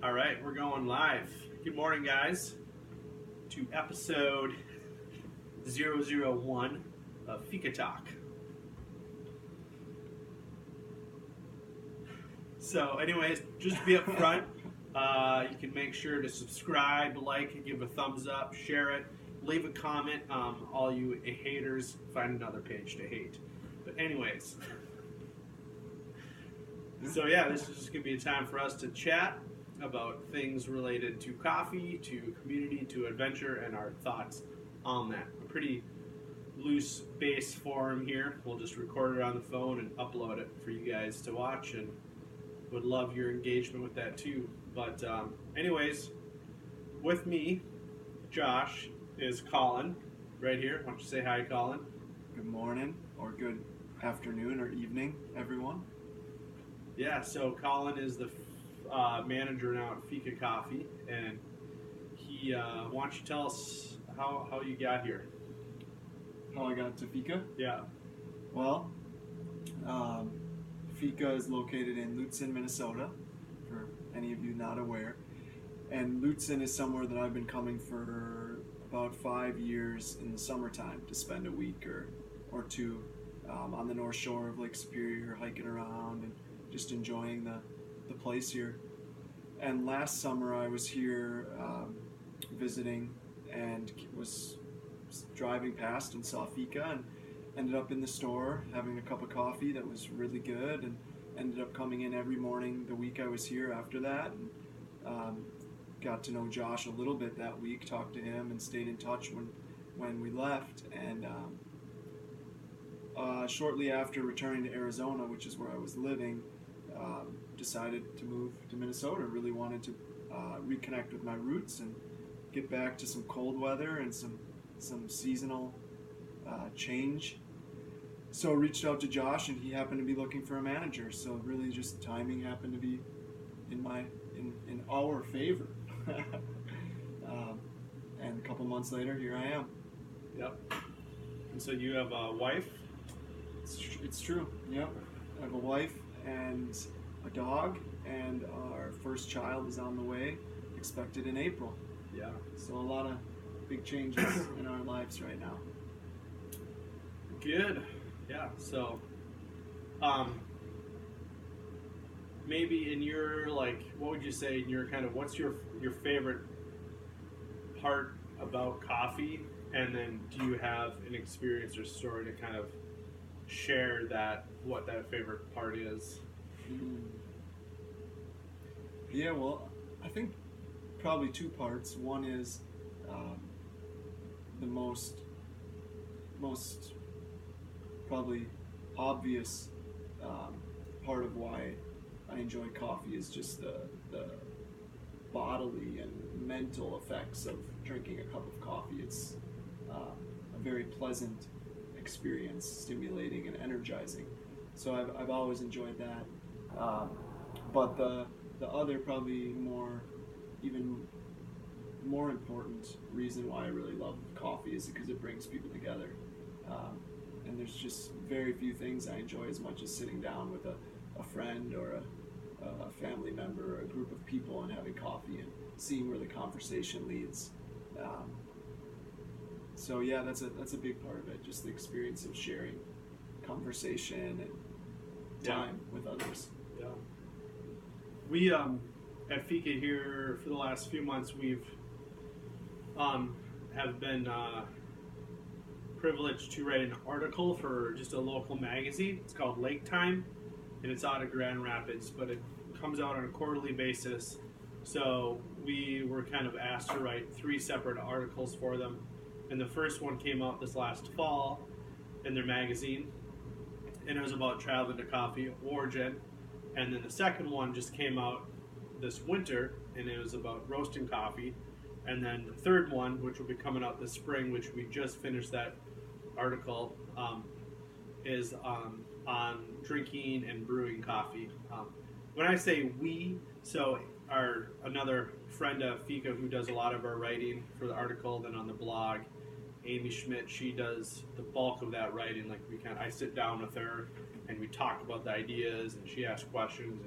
All right, we're going live. Good morning, guys, to episode 001 of Fika Talk. So, anyways, just to be up front, you can make sure to subscribe, like, give a thumbs up, share it, leave a comment. All you haters, find another page to hate. But anyways, so yeah, this is just going to be a time for us to chat about things related to coffee, to community, to adventure, and our thoughts on that. A pretty loose base forum here. We'll just record it on the phone and upload it for you guys to watch, and would love your engagement with that too. But anyways, with me, Josh, is Colin right here. Why don't you say hi, Colin? Good morning, or good afternoon, or evening, everyone. Yeah, so Colin is the manager now at Fika Coffee, and he, why don't you tell us how you got here? How I got to Fika? Yeah. Well, Fika is located in Lutsen, Minnesota, for any of you not aware. And Lutsen is somewhere that I've been coming for about 5 years in the summertime to spend a week or two on the North Shore of Lake Superior, hiking around and just enjoying the place here. And last summer I was here visiting and was driving past and saw Fika and ended up in the store having a cup of coffee that was really good, and ended up coming in every morning the week I was here after that, and got to know Josh a little bit that week, talked to him and stayed in touch when we left, and shortly after returning to Arizona, which is where I was living, decided to move to Minnesota. Really wanted to reconnect with my roots and get back to some cold weather and some seasonal change. So reached out to Josh, and he happened to be looking for a manager. So really, just timing happened to be in our favor. And a couple months later, here I am. Yep. And so you have a wife? It's true. Yep. I have a wife and a dog, and our first child is on the way, expected in April. Yeah. So a lot of big changes in our lives right now. Good. Yeah. So, maybe in your, like, what would you say in your kind of, what's your favorite part about coffee? And then do you have an experience or story to kind of share that, what that favorite part is? Yeah, well, I think probably two parts. One is the most probably obvious part of why I enjoy coffee is just the bodily and mental effects of drinking a cup of coffee. It's a very pleasant experience, stimulating and energizing. So I've always enjoyed that. But the other, probably even more important reason why I really love coffee is because it brings people together. And there's just very few things I enjoy as much as sitting down with a friend or a family member or a group of people and having coffee and seeing where the conversation leads. So yeah, that's a big part of it, just the experience of sharing conversation and time with others. Yeah. We at Fika here for the last few months, we've have been privileged to write an article for just a local magazine. It's called Lake Time, and it's out of Grand Rapids, but it comes out on a quarterly basis. So we were kind of asked to write 3 separate articles for them, and the first one came out this last fall in their magazine, and it was about traveling to coffee origin. And then the second one just came out this winter, and it was about roasting coffee. And then the third one, which will be coming out this spring, which we just finished that article, is on drinking and brewing coffee. When I say we, so another friend of Fika who does a lot of our writing for the article, then on the blog, Amy Schmidt, she does the bulk of that writing. Like I sit down with her and we talk about the ideas, and she asks questions,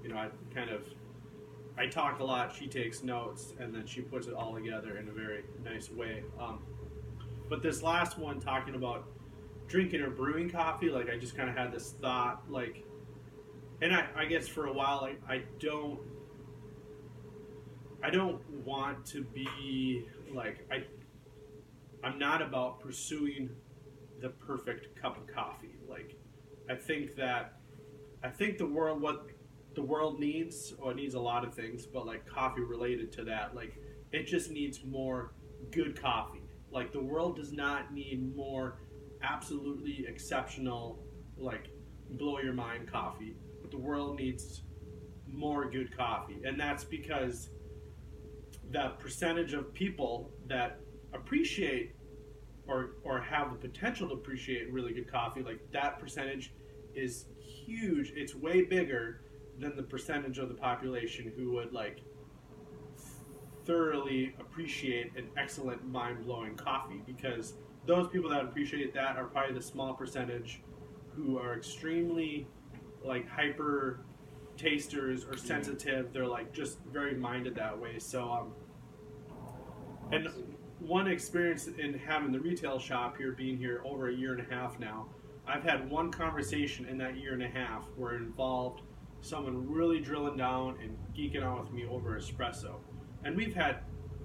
and I kind of I talk a lot, she takes notes, and then she puts it all together in a very nice way. But this last one, talking about drinking or brewing coffee, like I just kind of had this thought, like, and I guess for a while, like I don't want to be like I'm not about pursuing the perfect cup of coffee. Like I think the world, what the world needs, or it needs a lot of things, but like coffee related to that, like it just needs more good coffee. Like the world does not need more absolutely exceptional, like blow your mind coffee. But the world needs more good coffee, and that's because the percentage of people that appreciate or have the potential to appreciate really good coffee, like that percentage is huge. It's way bigger than the percentage of the population who would like thoroughly appreciate an excellent mind-blowing coffee, because those people that appreciate that are probably the small percentage who are extremely like hyper tasters or sensitive. They're like just very minded that way. So and one experience in having the retail shop here, being here over a year and a half now, I've had one conversation in that year and a half where it involved someone really drilling down and geeking out with me over espresso. And we've had,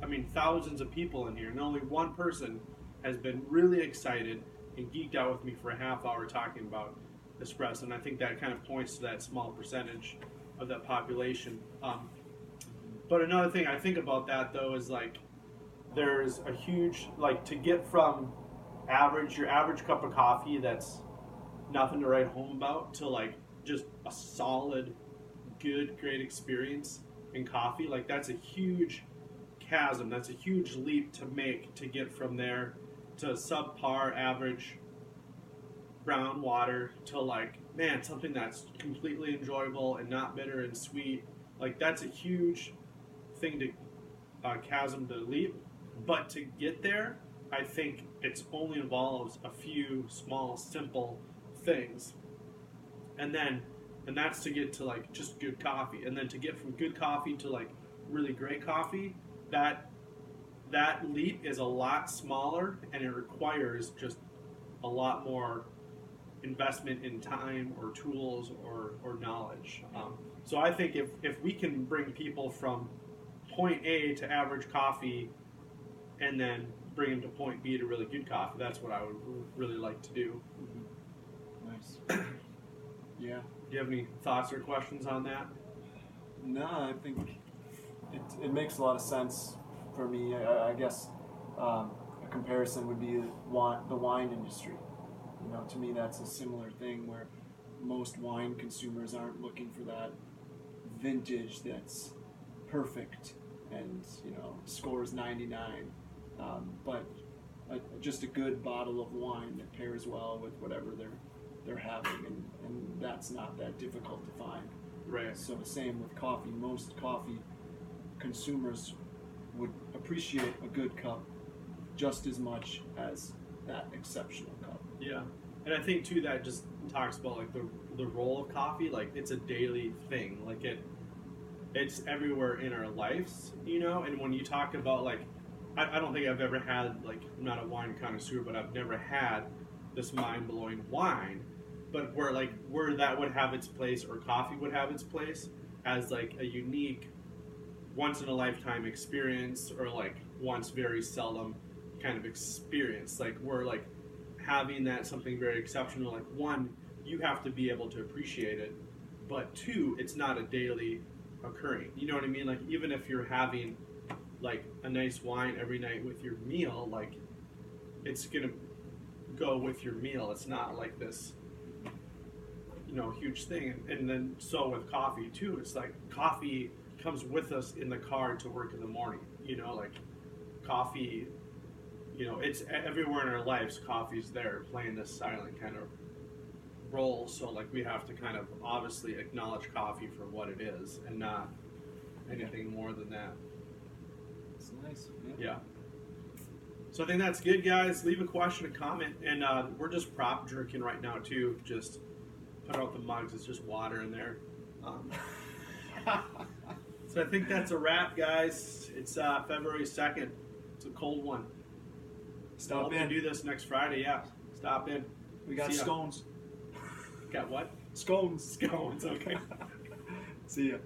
I mean, thousands of people in here, and only one person has been really excited and geeked out with me for a half hour talking about espresso. And I think that kind of points to that small percentage of that population. But another thing I think about that, though, is like there's a huge, like to get from your average cup of coffee that's nothing to write home about to like just a solid, good, great experience in coffee. Like that's a huge chasm. That's a huge leap to make to get from there to subpar average brown water to like, man, something that's completely enjoyable and not bitter and sweet. Like that's a huge thing to chasm to leap. But to get there, I think it only involves a few small, simple things. And that's to get to like just good coffee. And then to get from good coffee to like really great coffee, that leap is a lot smaller, and it requires just a lot more investment in time or tools or knowledge. So I think if we can bring people from point A to average coffee and then bring them to point B to really good coffee, that's what I would really like to do. Nice. Yeah. Do you have any thoughts or questions on that? No, I think it makes a lot of sense for me. I guess a comparison would be the wine industry. You know, to me that's a similar thing where most wine consumers aren't looking for that vintage that's perfect and, you know, scores 99. But just a good bottle of wine that pairs well with whatever they're having, and that's not that difficult to find. Right. So same with coffee. Most coffee consumers would appreciate a good cup just as much as that exceptional cup. Yeah. And I think too that just talks about like the role of coffee. Like it's a daily thing. Like it's everywhere in our lives, you know. And when you talk about like, I don't think I've ever had, like, I'm not a wine connoisseur, but I've never had this mind-blowing wine. But where that would have its place, or coffee would have its place, as like a unique, once-in-a-lifetime experience, or like once very seldom kind of experience. Like we're like having that something very exceptional. Like one, you have to be able to appreciate it, but two, it's not a daily occurring. You know what I mean? Like even if you're having like a nice wine every night with your meal, like it's gonna go with your meal. It's not like this, you know, huge thing. And then so with coffee too, it's like coffee comes with us in the car to work in the morning. You know, like coffee, you know, it's everywhere in our lives. Coffee's there playing this silent kind of role. So like we have to kind of obviously acknowledge coffee for what it is and not anything more than that. It's nice. Yeah. So I think that's good, guys. Leave a question, a comment, and we're just prop drinking right now too. Just put out the mugs. It's just water in there. So I think that's a wrap, guys. It's February 2nd. It's a cold one. Stop We'll in. do this next Friday. Yeah, stop in. We got See ya. scones. Got what? Scones. Scones. Okay. See ya.